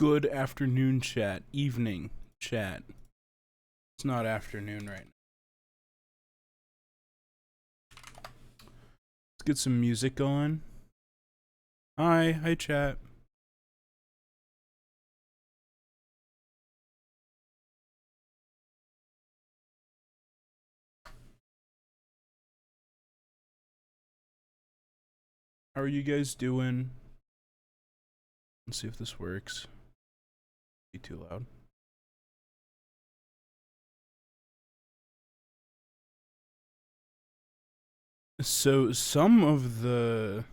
Good afternoon, chat. Evening, chat. It's not afternoon right now. Let's get some music on. Hi, chat. How are you guys doing? Let's see if this works. Be too loud. So supposedly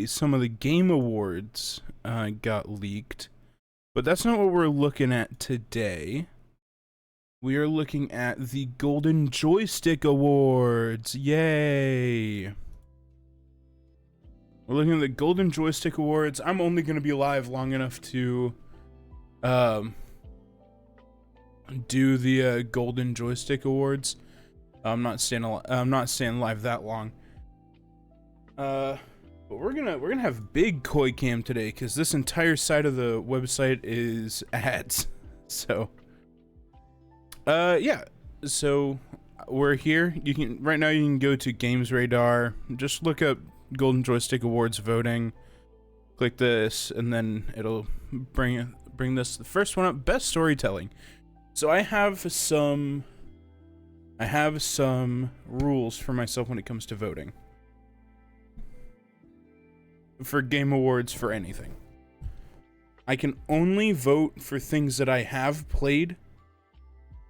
some of the game awards got leaked, but that's not what we're looking at today. We are looking at the Golden Joystick Awards. Yay! We're looking at the Golden Joystick Awards. I'm only going to be live long enough to do the Golden Joystick Awards. I'm not staying live that long. But we're gonna have big koi cam today because this entire side of the website is ads. So yeah. So we're here. You can go to Games Radar. Just look up Golden Joystick Awards voting. Click this, and then it'll bring this. The first one up, best storytelling. So I have some rules for myself when it comes to voting for game awards for anything. I can only vote for things that I have played.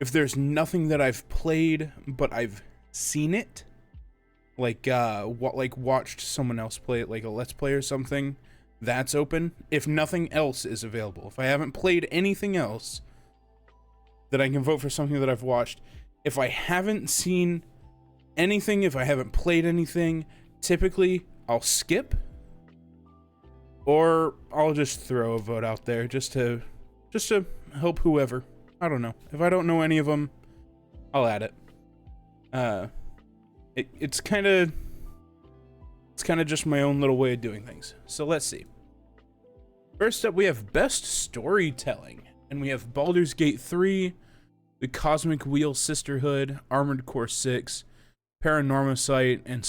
If there's nothing that I've played but I've seen it, like watched someone else play it, like a let's play or something, that's open. If nothing else is available, if I haven't played anything else, then I can vote for something that I've watched. If I haven't seen anything, if I haven't played anything, typically I'll skip, or I'll just throw a vote out there just to help whoever. I don't know. If I don't know any of them, I'll add it. It's kind of just my own little way of doing things. So let's see. First up, we have best storytelling, and we have Baldur's Gate 3, The Cosmic Wheel Sisterhood, Armored Core 6, Paranormasight, and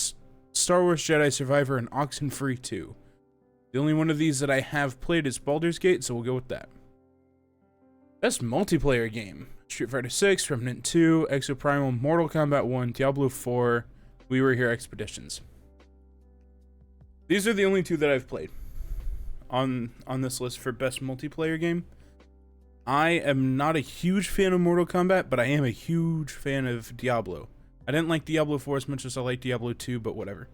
Star Wars Jedi Survivor and Oxenfree 2. The only one of these that I have played is Baldur's Gate, so we'll go with that. Best multiplayer game: Street Fighter 6, Remnant 2, Exoprimal, Mortal Kombat 1, Diablo 4, We Were Here Expeditions. These are the only two that I've played on this list for best multiplayer game. I am not a huge fan of Mortal Kombat, but I am a huge fan of Diablo. I didn't like Diablo 4 as much as I liked Diablo 2, but whatever.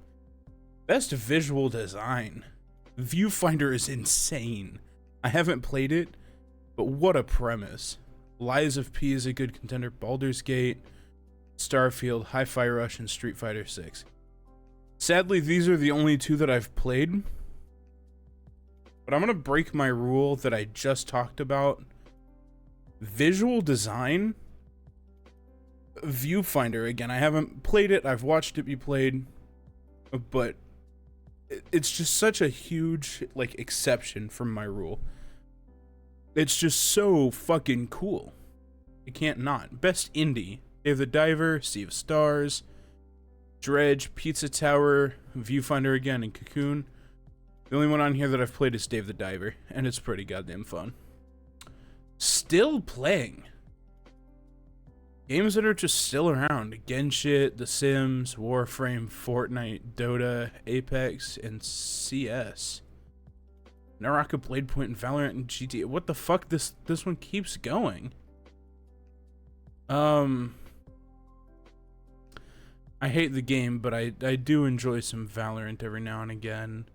Best visual design. Viewfinder is insane. I haven't played it, but what a premise. Lies of P is a good contender. Baldur's Gate, Starfield, Hi-Fi Rush, and Street Fighter 6. Sadly, these are the only two that I've played. But I'm going to break my rule that I just talked about. Visual design, Viewfinder, again, I haven't played it, I've watched it be played, but it's just such a huge, like, exception from my rule. It's just so fucking cool. You can't not. Best indie: Dave the Diver, Sea of Stars, Dredge, Pizza Tower, Viewfinder again, and Cocoon. The only one on here that I've played is Dave the Diver, and it's pretty goddamn fun. Still playing games that are just still around: Genshin, The Sims, Warframe, Fortnite, Dota, Apex, and CS. Naraka, Blade Point, and Valorant, and GTA. What the fuck? This one keeps going. I hate the game, but I do enjoy some Valorant every now and again.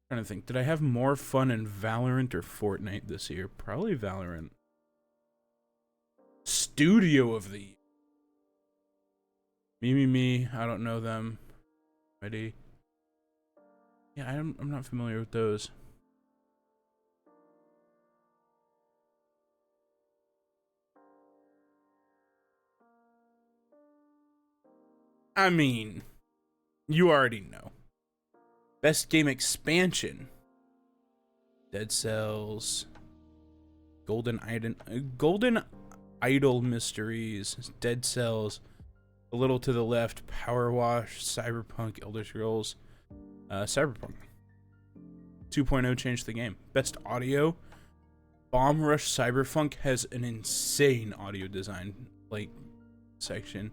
Trying to think, did I have more fun in Valorant or Fortnite this year? Probably Valorant. Studio of the Year. Me, I don't know them. Ready? Yeah, I'm not familiar with those. I mean, You already know. Best game expansion. Dead Cells. Golden Idol Mysteries. Dead Cells. A little to the left. Power Wash. Cyberpunk. Elder Scrolls. Cyberpunk 2.0 changed the game. Best audio. Bomb Rush Cyberpunk has an insane audio design like section.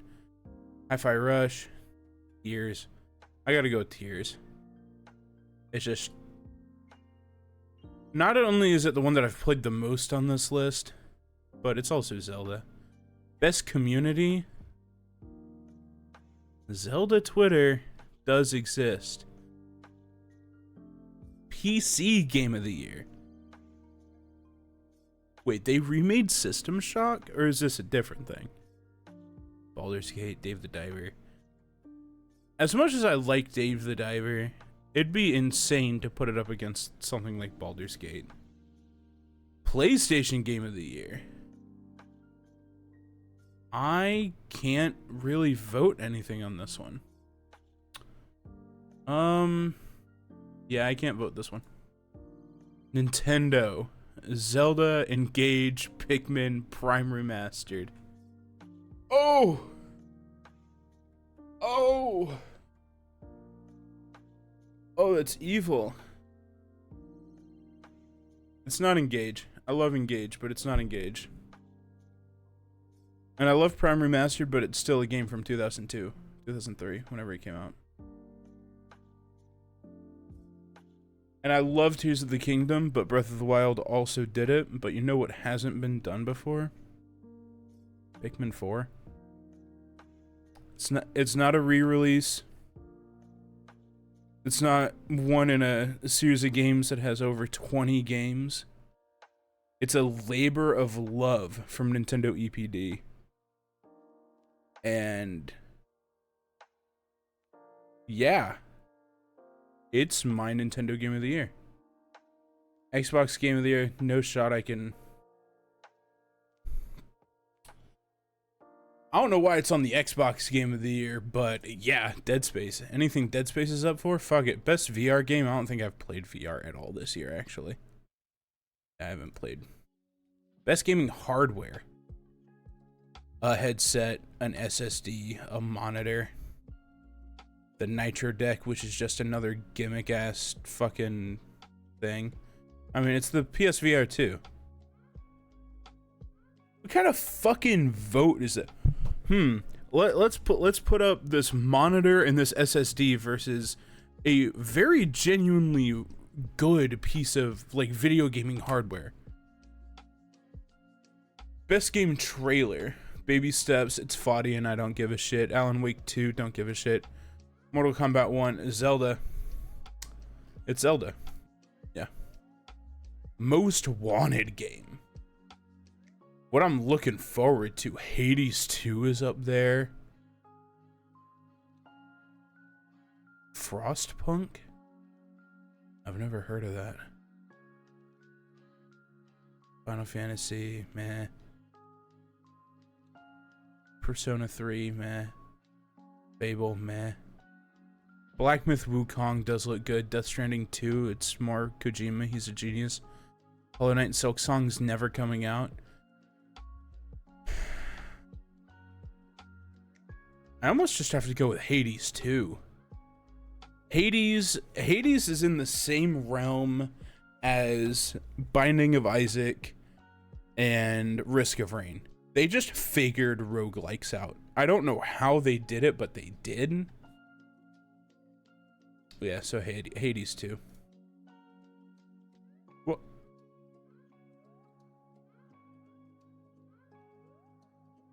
Hi-Fi Rush. Tears. I gotta go with Tears. It's just, not only is it the one that I've played the most on this list, but it's also Zelda. Best community. Zelda Twitter does exist. PC Game of the Year. Wait, they remade System Shock? Or is this a different thing? Baldur's Gate, Dave the Diver. As much as I like Dave the Diver, it'd be insane to put it up against something like Baldur's Gate. PlayStation Game of the Year. I can't really vote anything on this one. Yeah, I can't vote this one. Nintendo. Zelda, Engage, Pikmin, Prime Remastered. Oh! Oh! Oh, that's evil. It's not Engage. I love Engage, but it's not Engage. And I love Prime Remastered, but it's still a game from 2002, 2003, whenever it came out. And I love Tears of the Kingdom, but Breath of the Wild also did it. But you know what hasn't been done before? Pikmin 4. It's not a re-release. It's not one in a series of games that has over 20 games. It's a labor of love from Nintendo EPD. And yeah, it's my Nintendo Game of the Year. Xbox Game of the Year, no shot I can. I don't know why it's on the Xbox Game of the Year, but yeah, Dead Space. Anything Dead Space is up for, fuck it. Best VR game, I don't think I've played VR at all this year, actually. I haven't played. Best gaming hardware. A headset, an SSD, a monitor. The Nitro deck, which is just another gimmick-ass fucking thing. I mean, it's the PSVR 2. What kind of fucking vote is it? Let's put up this monitor and this SSD versus a very genuinely good piece of like video gaming hardware. Best game trailer. Baby Steps, it's Foddy and I don't give a shit. Alan Wake 2, don't give a shit. Mortal Kombat 1, Zelda. It's Zelda. Yeah. Most wanted game. What I'm looking forward to, Hades 2 is up there. Frostpunk? I've never heard of that. Final Fantasy, meh. Persona 3, meh. Fable, meh. Black Myth Wukong does look good. Death Stranding 2, it's more Kojima, he's a genius. Hollow Knight and Silk Song's never coming out. I almost just have to go with Hades 2. Hades is in the same realm as Binding of Isaac and Risk of Rain. They just figured roguelikes out. I don't know how they did it, but they did. Yeah, so Hades 2. What?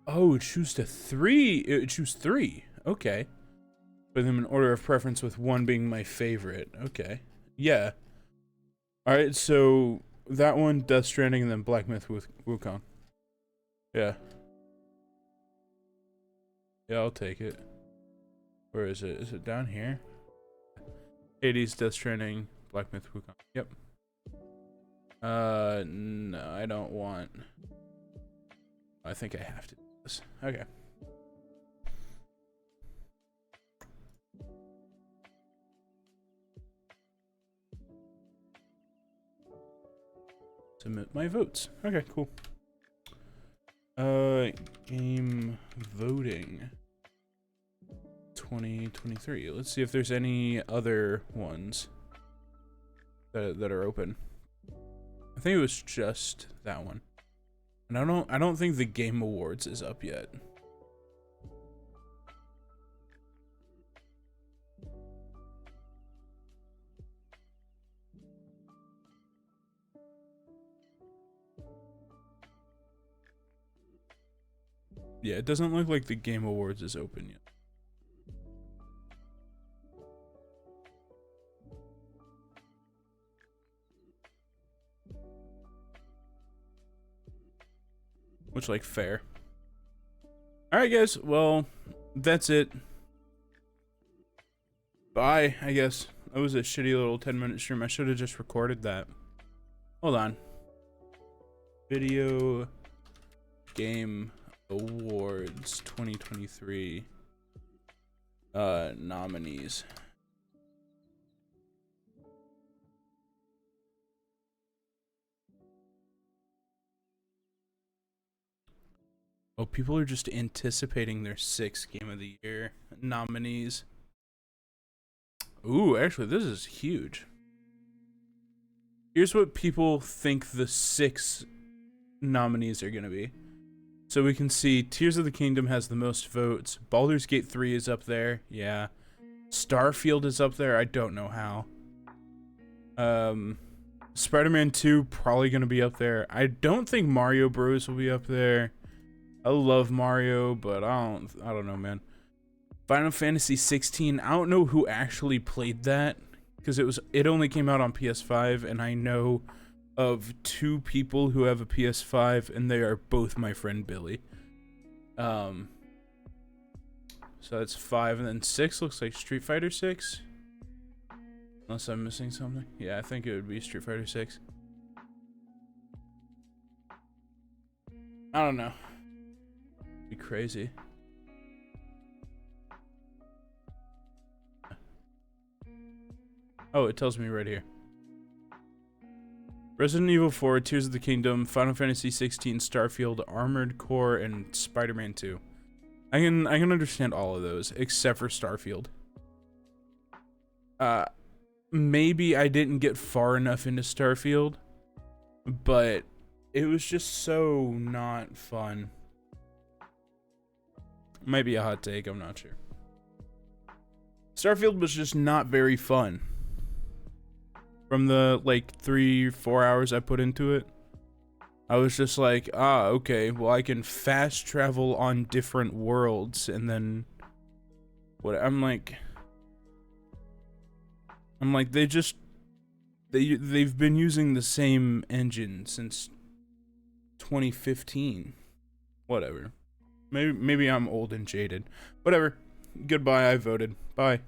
Oh, choose choose 3. Okay. Put them in order of preference with 1 being my favorite. Okay. Yeah. Alright, so that one, Death Stranding, and then Black Myth with Wukong. Yeah. Yeah, I'll take it. Where is it? Is it down here? Hades, Death Stranding, Black Myth, Wukong. Yep. No, I don't want. I think I have to do this. Okay. Submit my votes. Okay, cool. Game voting 2023. Let's see if there's any other ones that are open. I think it was just that one. And I don't think the Game Awards is up yet. Yeah, it doesn't look like the Game Awards is open yet. Which, like, fair. Alright, guys. Well, that's it. Bye, I guess. That was a shitty little 10-minute stream. I should have just recorded that. Hold on. Video Game Awards 2023 nominees. Oh, people are just anticipating their 6th Game of the Year nominees. Ooh, actually, this is huge. Here's what people think the 6 nominees are going to be. So we can see Tears of the Kingdom has the most votes. Baldur's Gate 3 is up there. Yeah. Starfield is up there. I don't know how. Spider-Man 2 probably going to be up there. I don't think Mario Bros will be up there. I love Mario, but I don't know, man. Final Fantasy 16. I don't know who actually played that because it only came out on PS5, and I know of 2 people who have a PS5, and they are both my friend Billy. So that's 5, and then 6 looks like Street Fighter 6. Unless I'm missing something. Yeah, I think it would be Street Fighter 6. I don't know. Be crazy. Oh, it tells me right here. Resident Evil 4, Tears of the Kingdom, Final Fantasy 16, Starfield, Armored Core, and Spider-Man 2. I can understand all of those except for Starfield. Maybe I didn't get far enough into Starfield, but it was just so not fun. Might be a hot take, I'm not sure. Starfield was just not very fun. From the, like, 3-4 hours I put into it, I was just like, okay, well, I can fast travel on different worlds, and then, what, I'm like, they've been using the same engine since 2015. Whatever. Maybe I'm old and jaded. Whatever. Goodbye, I voted. Bye.